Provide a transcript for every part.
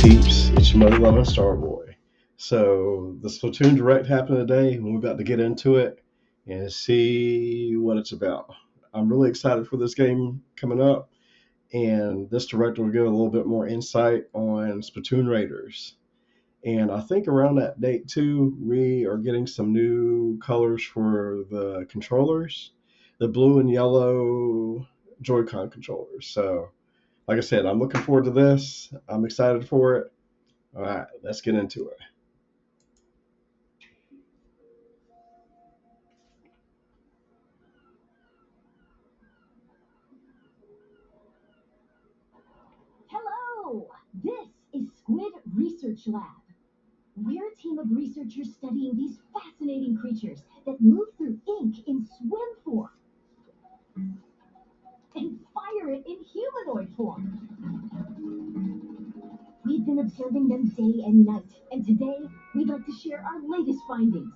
peeps? It's your mother loving Starboy. So the Splatoon Direct happened today, and we're about to get into it and see what it's about. I'm really excited for this game coming up, and this Direct will give a little bit more insight on Splatoon Raiders. And I think around that date too, we are getting some new colors for the controllers, the blue and yellow Joy-Con controllers. So, like I said, I'm looking forward to this. I'm excited for it. All right, let's get into it. Hello! This is Squid Research Lab. We're a team of researchers studying these fascinating creatures that move through ink in swim form and fire it in humanoid form. We've been observing them day and night, and today we'd like to share our latest findings.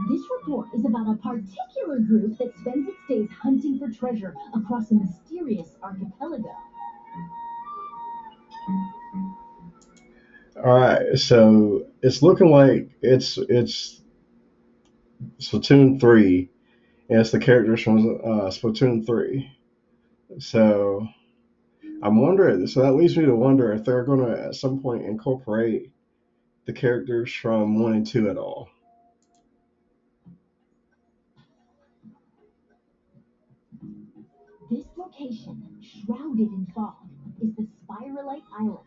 This report is about a particular group that spends its days hunting for treasure across a mysterious archipelago. All right, so it's looking like it's Splatoon 3, and it's the characters from Splatoon 3. So I'm wondering. So that leads me to wonder if they're going to at some point incorporate the characters from 1 and 2 at all. This location, shrouded in fog, is the Spiralite Island.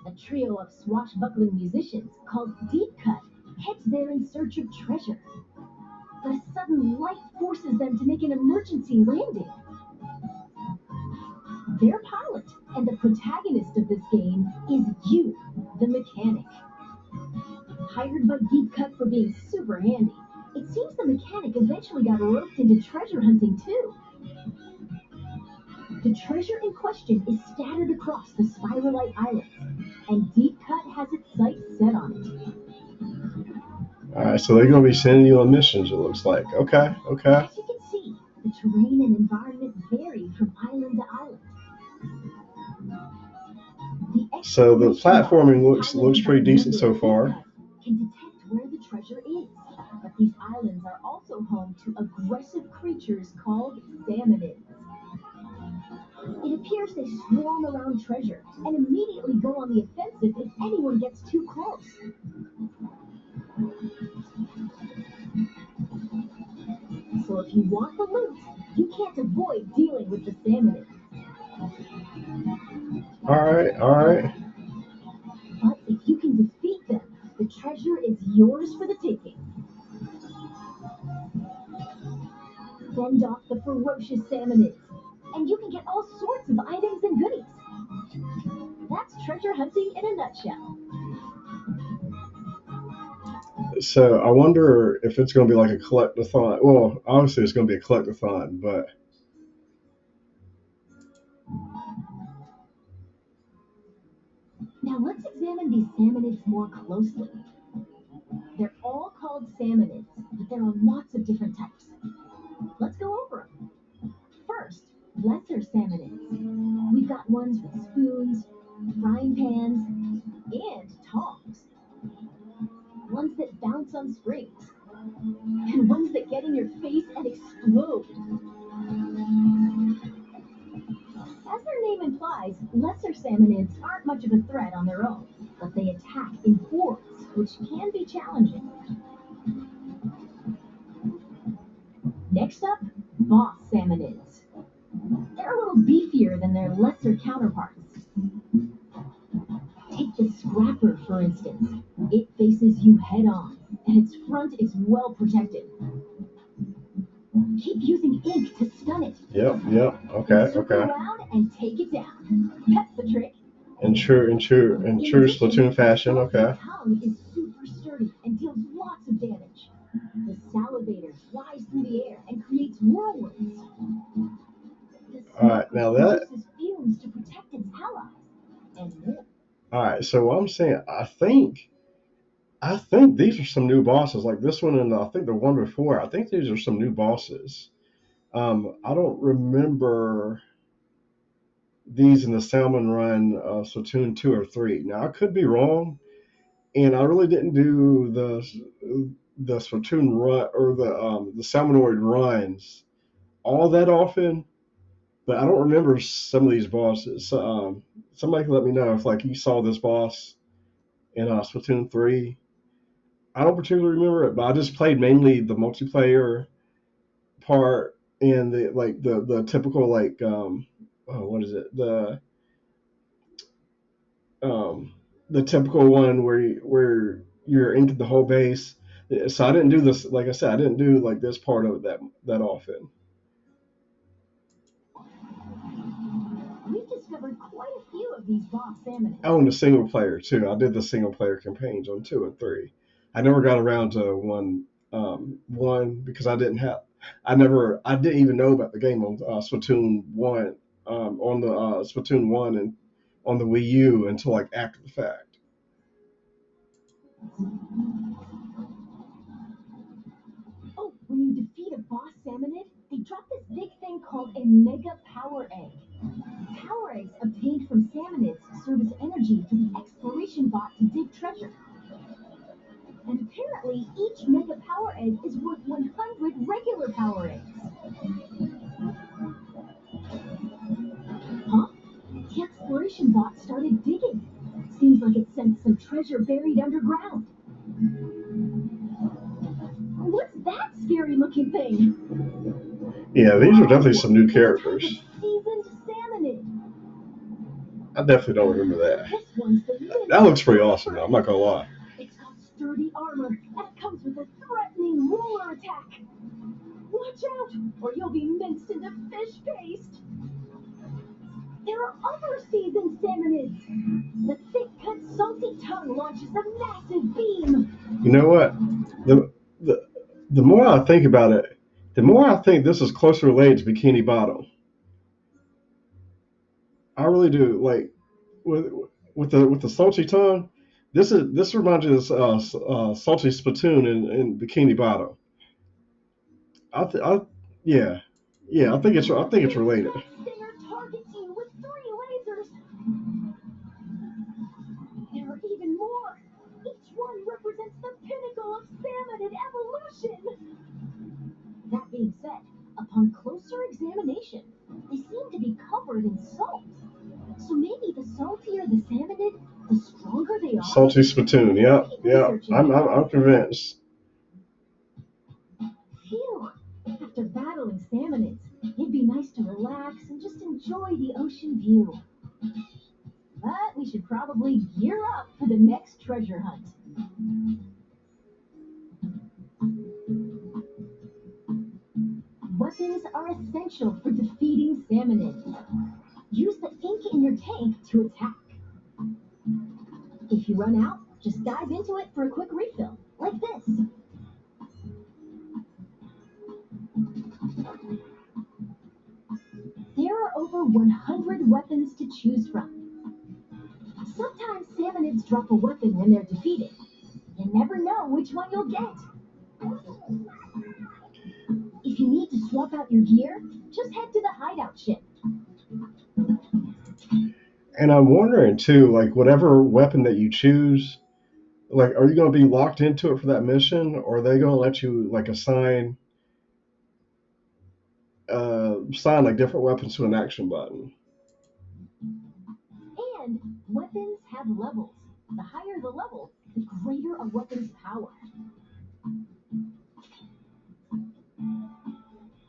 A trio of swashbuckling musicians called Deep Cut heads there in search of treasure. But a sudden light forces them to make an emergency landing. Their pilot and the protagonist of this game is you, the mechanic. Hired by Deep Cut for being super handy, it seems the mechanic eventually got roped into treasure hunting too. The treasure in question is scattered across the Spiralite Islands, and Deep Cut has its sights set on it. All right, so they're going to be sending you on missions. It looks like. Okay. As you can see, the terrain and environment vary from island to island. So the platforming looks pretty decent so far. Can detect where the treasure is, but these islands are also home to aggressive creatures called salmonids. It appears they swarm around treasure and immediately go on the offensive if anyone gets too close. So if you want the loot, you can't avoid dealing with the salmonids. All right. But if you can defeat them, the treasure is yours for the taking. Fend off the ferocious salmonids, and you can get all sorts of items and goodies. That's treasure hunting in a nutshell. So I wonder if it's going to be like a collectathon. Well, obviously it's going to be a collectathon, but Now let's examine these salmonids more closely. They're all called salmonids, but there are lots of different types. Let's go over them. First, lesser salmonids. We've got ones with spoons, frying pans, and tongs. Ones that bounce on springs. And ones that get in your face and explode. As their name implies, lesser salmonids aren't much of a threat on their own, but they attack in hordes, which can be challenging. Next up, boss salmonids. They're a little beefier than their lesser counterparts. Take the Scrapper, for instance. It faces you head on, and its front is well protected. Keep using ink to stun it. Yep. Okay. Circle around and take it down. That's the trick. In true Splatoon fashion. Okay. The tongue is super sturdy and deals lots of damage. The salivator flies through the air and creates whirlwinds. All right, now that. Uses fumes to protect its allies, and more. All right, so what I'm saying, I think these are some new bosses, like this one and I think the one before. I think these are some new bosses. I don't remember these in the Salmon Run Splatoon 2 or 3. Now I could be wrong, and I really didn't do the Splatoon run or the Salmonoid runs all that often, but I don't remember some of these bosses. So, somebody can let me know if like you saw this boss in Splatoon 3. I don't particularly remember it, but I just played mainly the multiplayer part and the typical like oh, what is it um the typical one where you're into the whole base. So I didn't do this, like I said, I didn't do like this part of it that often. We've discovered quite a few of these boss salmonids. Oh, and the single player too. I did the single player campaigns on 2 and 3. I never got around to one because I didn't even know about the game on Splatoon 1 on the Splatoon 1 and on the Wii U until like after the fact. Oh, when you defeat a boss salmonid, they drop this big thing called a mega power egg. Power eggs obtained from salmonids serve as energy for the exploration bot to dig treasure. And apparently, each mega power egg is worth 100 regular power eggs. Huh? The exploration bot started digging. Seems like it sensed some treasure buried underground. What's that scary looking thing? Yeah, these are definitely some new It's a type of characters. seasoned salmonid. I definitely don't remember that. This one's the That mini looks pretty awesome though. I'm not gonna lie. It's got sturdy armor and it comes with a threatening roller attack. Watch out, or you'll be minced into fish paste. There are other seasoned salmonids. The thick-cut, salty tongue launches a massive beam. You know what? The the the more I think about it, the more I think this is closer related to Bikini Bottom. I really do. Like with with the salty tongue. This reminds me of this, salty spittoon in Bikini Bottom. I yeah, yeah. I think it's related. That stinger targets you with 3 lasers. There are even more. Each one represents the pinnacle of salmonid evolution. That being said, upon closer examination, they seem to be covered in salt. So maybe the saltier the salmonid, the stronger they are. Salty spittoon. Yep, Keep yep. researching it. I'm convinced. Phew! After battling salmonids, it'd be nice to relax and just enjoy the ocean view. But we should probably gear up for the next treasure hunt. Weapons are essential for defeating salmonids. Use the ink in your tank to attack. If you run out, just dive into it for a quick refill, like this. There are over 100 weapons to choose from. Sometimes salmonids drop a weapon when they're defeated. You never know which one you'll get. If you need to swap out your gear, just head to the hideout ship. And I'm wondering too, like whatever weapon that you choose, like are you going to be locked into it for that mission, or are they going to let you like assign like different weapons to an action button? And weapons have levels. The higher the level, the greater a weapon's power.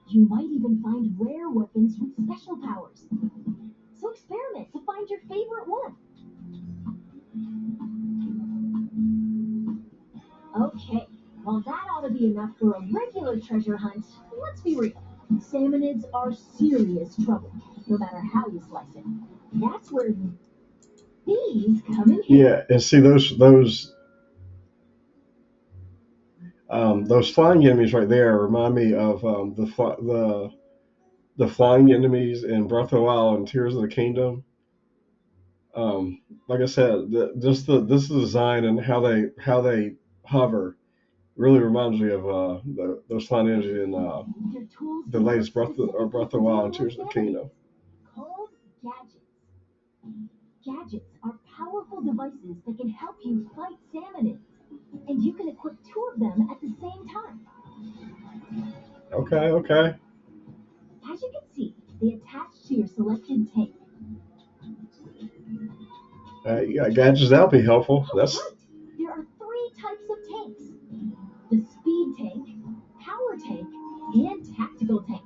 You might even find rare weapons with special powers. So experiment to find your favorite one. Okay, well that ought to be enough for a regular treasure hunt. Let's be real. Salmonids are serious trouble, no matter how you slice it. That's where these come in handy. Yeah, and see those flying enemies right there remind me of the flying enemies in Breath of the Wild and Tears of the Kingdom. Like I said, just this design and how they hover really reminds me of those flying enemies in Your tools the can work latest Breath of specifically the for Wild and dealing Tears with of the salmonids. Kingdom. Called gadgets. gadgets are powerful devices that can help you fight salmonids, and you can equip two of them at the same time. Okay, okay. As you can see, they attach to your selected tank. Yeah, gadgets that'll be helpful. Oh, That's right! There are three types of tanks: the speed tank, power tank, and tactical tank.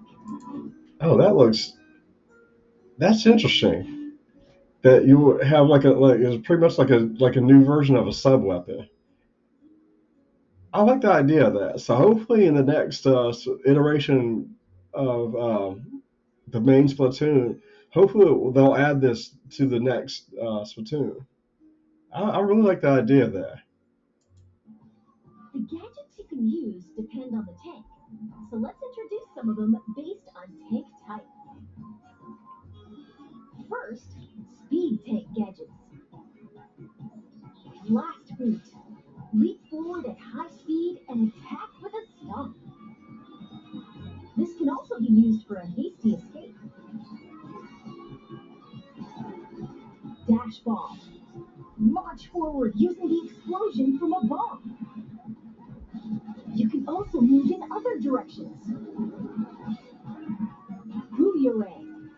oh, that's interesting. That you have like it's pretty much like a new version of a sub weapon. I like the idea of that. So hopefully in the next iteration of the main Splatoon, hopefully they'll add this to the next Splatoon. I really like the idea of that. The gadgets you can use depend on the tank, so let's introduce some of them based on tank type. First, speed tank gadgets. Blast boot. Leap forward at high speed and attack with a stomp. This can also be used for a hasty escape. Dash bomb. Launch forward using the explosion from a bomb. You can also move in other directions. Boomerang.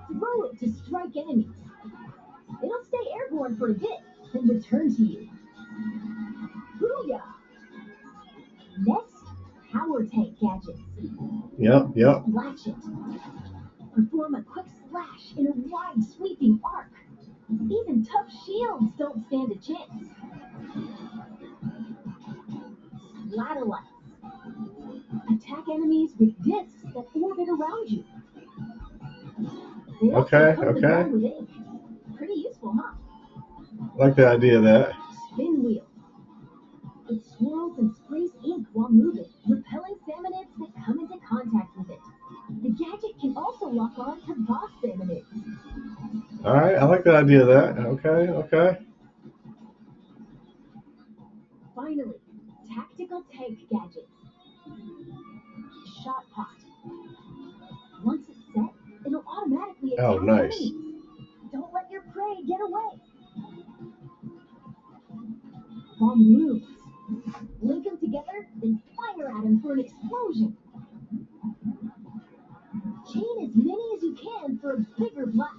Throw it to strike enemies. It'll stay airborne for a bit, then return to you. Booyah! Next, power tank gadgets. Yep, yep. Splash it. Perform a quick slash in a wide sweeping arc. Even tough shields don't stand a chance. Slatterlights. Attack enemies with discs that orbit around you. They also Okay, coat the okay. ground with ink. Pretty useful, huh? I like the idea of that. Spin wheel. It swirls and sprays ink while moving, repelling salmonids that come into contact with it. The gadget can also lock on to boss salmonids. All right, I like the idea of that. Okay, okay. Finally, tactical tank gadgets. Shot pot. Once it's set, it'll automatically Oh, attack nice. enemies. Don't let your prey get away. Balloons. Link them together, then fire at them for an explosion. Chain as many as you can for a bigger blast.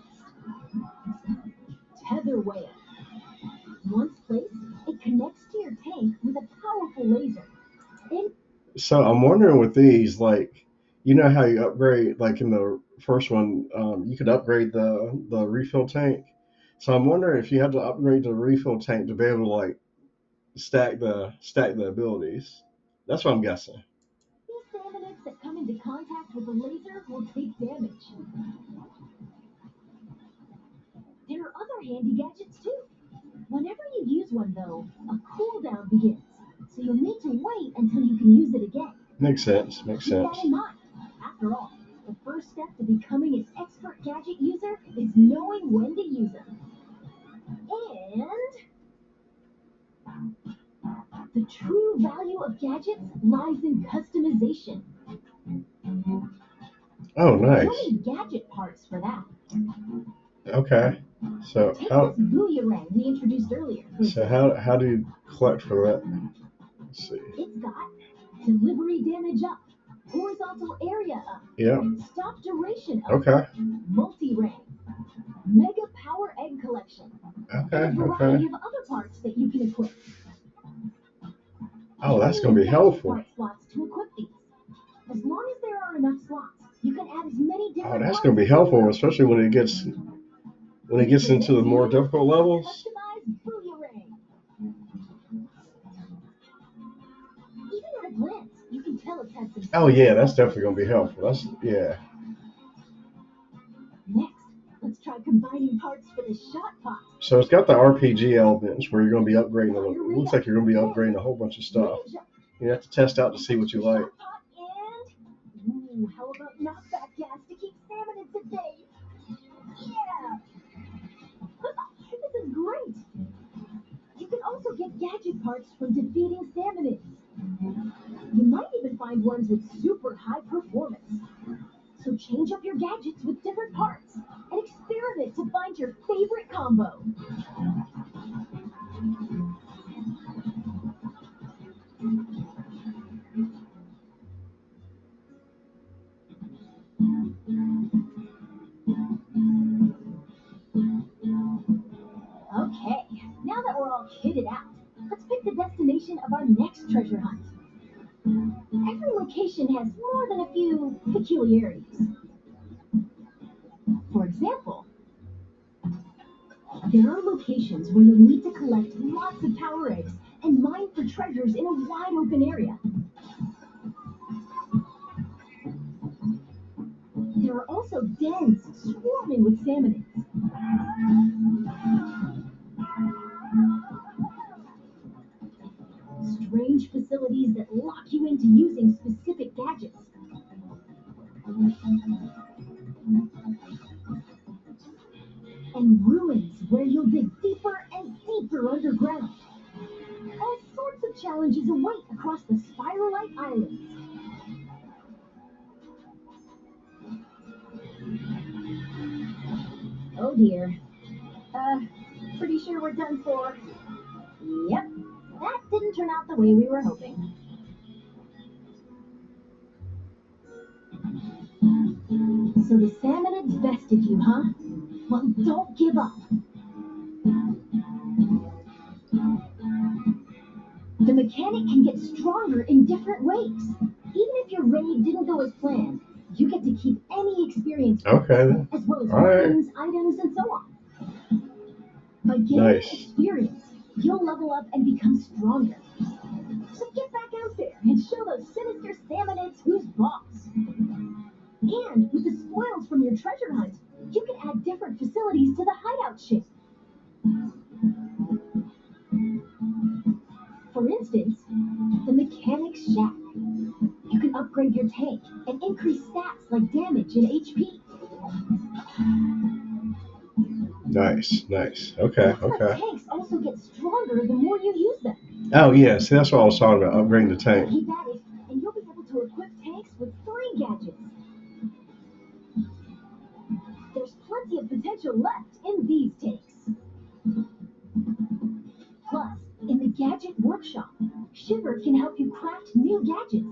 Tether whale. Once placed, it connects to your tank with a powerful laser. In So I'm wondering with these, like, you know how you upgrade, like in the first one, you could upgrade the refill tank. So I'm wondering if you had to upgrade the refill tank to be able to like stack the abilities. That's what I'm guessing. these salmonids that come into contact with the laser will take damage. There are other handy gadgets too. Whenever you use one, though, a cooldown begins, so you'll need to wait until you can use it again. Makes sense. Makes Keep that sense. in mind. After all, the first step to becoming an expert gadget user is knowing when to use them. And the true value of gadgets lies in customization. Oh, You'll nice. need gadget parts for that. Okay. So Take how this boomerang we introduced earlier, for so example. how do you collect for that? Let's see. It's got delivery damage up, horizontal area up, Yeah. stop duration up, Okay. multi-ring, mega power egg collection, and Okay. a Okay. variety of other parts that you can equip. Oh, You'll that's gonna need be gadget helpful. part slots to equip these. As long as there are enough slots, you can add as many Oh, different that's parts gonna be as you helpful, want. especially when it We gets into present the to more you difficult our levels. customized boomerang. Even at a glance, you can tell it's had some Oh serious yeah, that's effort. definitely gonna be helpful. That's yeah. Next, let's try combining parts for the shot pot. So it's got the RPG elements where you're gonna be upgrading. Fire It rate looks up. like you're gonna be Then, upgrading a whole bunch of stuff. range up. You have to test out to see Attach what the you like. shot pot and... Ooh, how about knockback gas to keep salmon at bay? Yeah! This is great! You can also get gadget parts from defeating salmonids. You might even find ones with super high performance. So change up your gadgets with different parts and experiment to find your your favorite combo. Okay, now that we're all kitted out, let's pick the destination of our next treasure hunt. Every location has more than a few peculiarities. For example, there are locations where you'll need to collect lots of power eggs and mine for treasures in a wide open area. There are also dens swarming with salmonids. Strange facilities that lock you into using specific gadgets. And ruins where you'll dig deeper and deeper underground. All sorts of challenges await across the Spiralite Islands. Oh dear. Uh, Pretty sure we're done for. Yep, that didn't turn out the way we were hoping. So the salmonids bested you, huh? Well, don't give up. The mechanic can get stronger in different ways. Even if your raid didn't go as planned, you get to keep any experience points, Okay then. as well as All right. weapons, items, and so on. By gaining Nice. experience, you'll level up and become stronger. So get back out there and show those sinister salmonids who's boss. And with the spoils from your treasure hunt, you can add different facilities to the hideout ship. For instance, the mechanic's shack. You can upgrade your tank and increase stats like damage and HP. Nice. Nice. Okay. Looks like Okay. tanks also get stronger the more you use them. Oh yeah. See, that's what I was talking about. Upgrading the tank. Keep at it, and you'll be able to equip tanks with 3 gadgets. There's plenty of potential left in these tanks. Plus, in the Gadget Workshop, Shiver can help you craft new gadgets.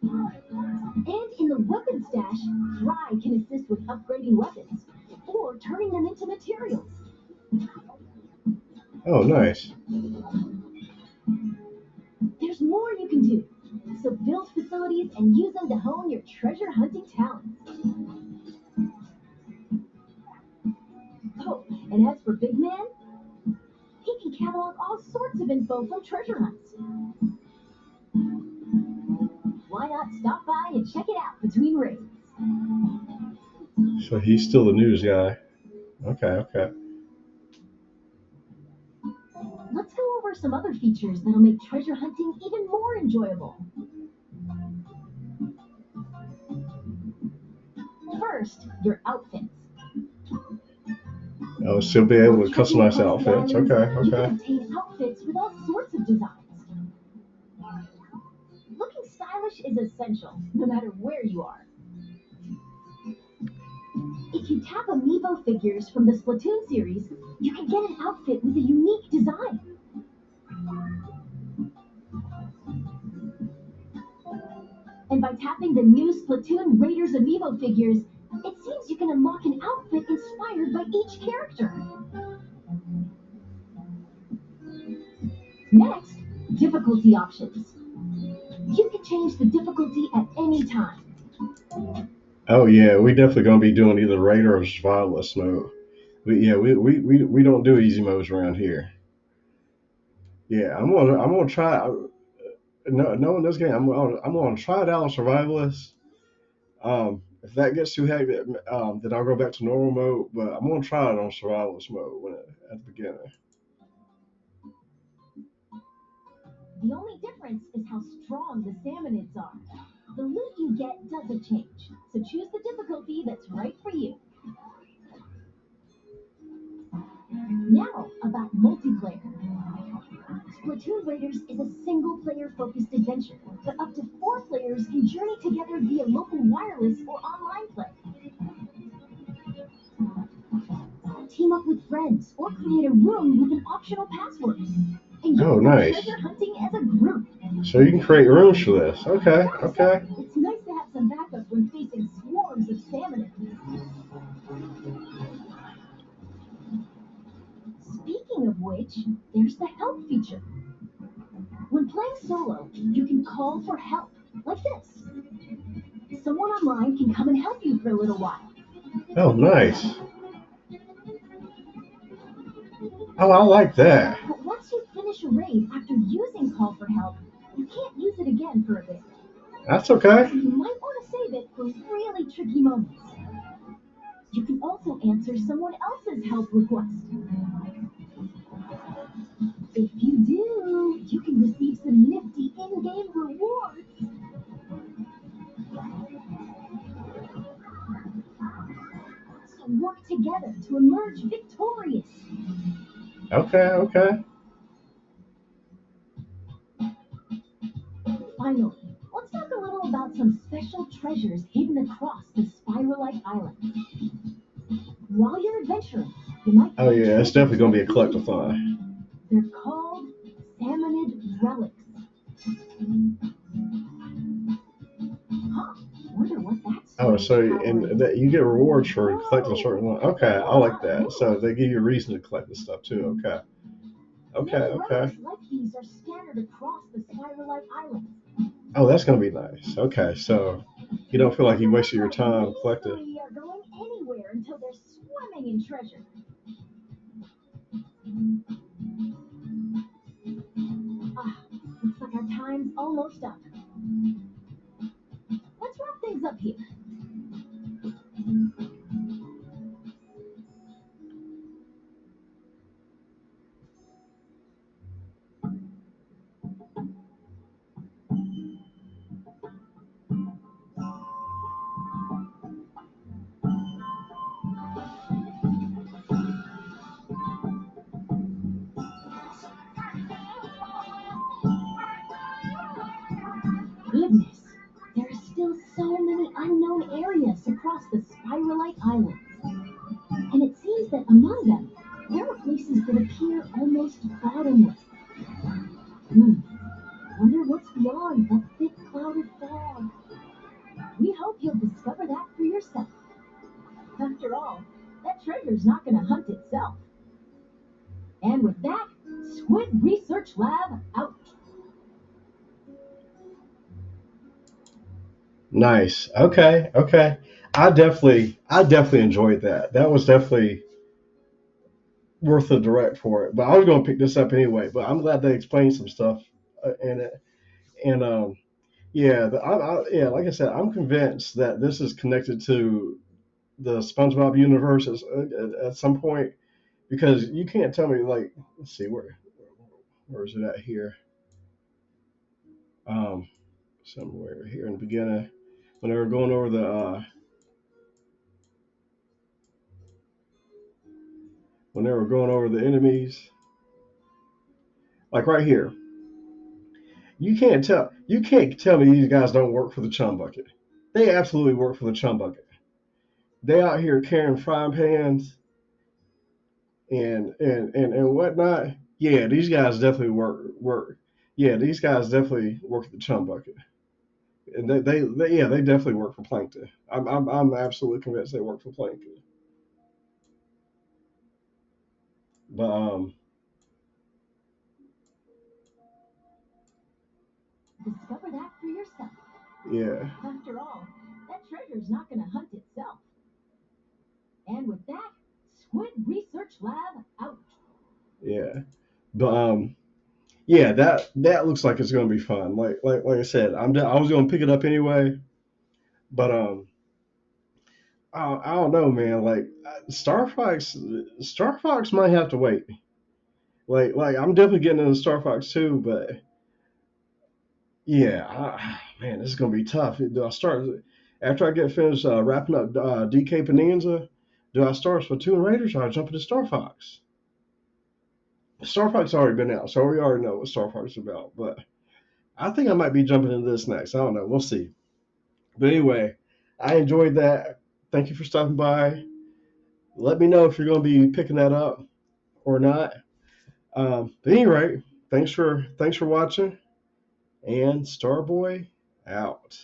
And in the Weapon Stash, Fry can assist with upgrading weapons or turning them into materials. Oh, nice. There's more you can do. So build facilities and use them to hone your treasure hunting talents. Oh, and as for Big Man, he can catalog all sorts of info from treasure hunts. Why not stop by and check it out between raids? So he's still the news guy. Okay. Okay. Let's go over some other features that'll make treasure hunting even more enjoyable. First, your outfits. Oh, she'll be able to Trekking customize across the outfits. islands, Okay. you can Okay. obtain outfits with all sorts of designs. Looking stylish is essential, no matter where you are. If you tap amiibo figures from the Splatoon series, you can get an outfit with a unique design. And by tapping the new Splatoon Raiders amiibo figures, it seems you can unlock an outfit inspired by each character. Next, difficulty options. You can change the difficulty at any time. Oh yeah, we definitely gonna be doing either Raider or Survivalist mode. We don't do easy modes around here. Yeah, I'm gonna try. No, knowing this game, I'm gonna try it out on Survivalist. If that gets too hectic, then I'll go back to normal mode. But I'm gonna try it on Survivalist mode at the beginning. The only difference is how strong the salmonids are. The loot you get doesn't change, so choose the difficulty that's right for you. Now, about multiplayer. Splatoon Raiders is a single player focused adventure, but up to 4 players can journey together via local wireless or online play. friends or create a room with an optional password. And you Oh, can go nice. treasure hunting as a group. So you can create rooms for this. Okay, Yes, okay. it's nice to have some backup when facing swarms of salmon. Speaking of which, there's the help feature. When playing solo, you can call for help, like this. Someone online can come and help you for a little while. Oh, nice. Oh, I like that. But once you finish a raid after using call for help, you can't use it again for a bit. That's So okay. you might want to save it for really tricky moments. You can also answer someone else's help request. If you do, you can receive some nifty in-game rewards. So work together to emerge victorious. Okay, okay. Finally, let's talk a little about some special treasures hidden across the Spiralite Island. While you're adventuring, you might Oh, find yeah, it's treasures definitely going to be a like these. collectathon. They're called salmonid relics. Huh, wonder what that Oh, strange so power and is. that you get rewards for collecting a Whoa, certain one. Okay, I like that. So they give you a reason to collect this stuff too. Okay, okay, many okay. relics like these are scattered across the Spiralite Island. Oh, that's going to be nice. Okay, so you don't feel like you wasted your Like time these collecting. three are going anywhere until they're swimming in treasure. Ah, looks like our time's almost up. Let's wrap things up here. Goodness, there are still so many unknown areas across the Spiralite Islands. And it seems that among them, there are places that appear almost bottomless. Hmm, wonder what's beyond that thick cloud of fog. We hope you'll discover that for yourself. After all, that treasure's not going to hunt itself. And with that, Squid Research Lab out. Nice. Okay, okay. I definitely enjoyed that. That was definitely worth the direct for it. But I was going to pick this up anyway. But I'm glad they explained some stuff in it. And yeah, yeah, like I said, I'm convinced that this is connected to the SpongeBob universe at some point because you can't tell me like, let's see where is it at here? Um, somewhere here in the beginning when they were going over the when they were going over the enemies, like right here. You can't tell me these guys don't work for the chum bucket. They absolutely work for the chum bucket. They out here carrying frying pans and whatnot. Yeah, these guys definitely work. Yeah, these guys definitely work at the chum bucket, and yeah, they definitely work for Plankton. I'm absolutely convinced they work for Plankton. But Discover that for yourself. yeah, After all, that treasure's not going to hunt itself. And with that, Squid Research Lab out. yeah. But yeah, that looks like it's gonna be fun. Like I said, I was gonna pick it up anyway, but I don't know, man. Like Star Fox might have to wait. Like I'm definitely getting into Star Fox too, but yeah, man, this is gonna be tough. Do I start after I get finished wrapping up DK Bonanza? Do I start Splatoon Raiders or I jump into Star Fox? Star Fox already been out, so we already know what Star Fox is about. But I think I might be jumping into this next. I don't know. We'll see. But anyway, I enjoyed that. Thank you for stopping by. Let me know if you're going to be picking that up. or not. At any rate, thanks for watching, and Starboy out.